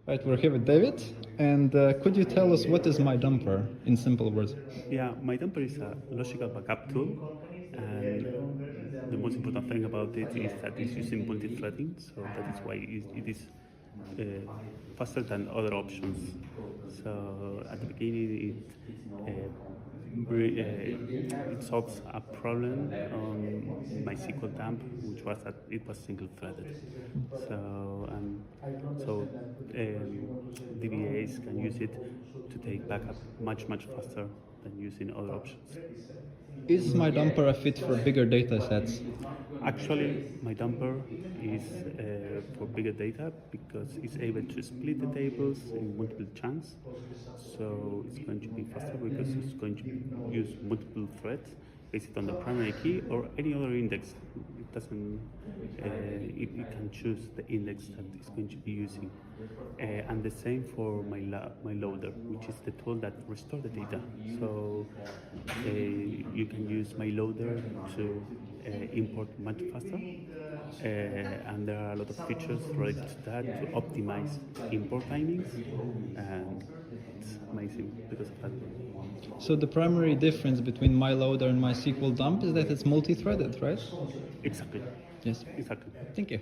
Right, we're here with David, and could you tell us what is mydumper in simple words? Yeah, mydumper is a logical backup tool, and the most important thing about it is that it's using multithreading, so that is why it is faster than other options. So at the beginning, it solves a problem on MySQLDump, which was that it was single-threaded. DBAs can use it to take backup much faster than using other options. Is mydumper a fit for bigger data sets? Actually, mydumper is for bigger data because it's able to split the tables in multiple chunks. So it's going to be faster because it's going to use multiple threads based on the primary key or any other index. It doesn't. It can choose the index that it's going to be using, and the same for myloader, which is the tool that restores the data. So you can use myloader to import much faster, and there are a lot of features related to that to optimize import timings, and it's amazing because of that. So the primary difference between myloader and MySQL dump is that it's multi-threaded, right? Exactly. Yes. Exactly. Thank you.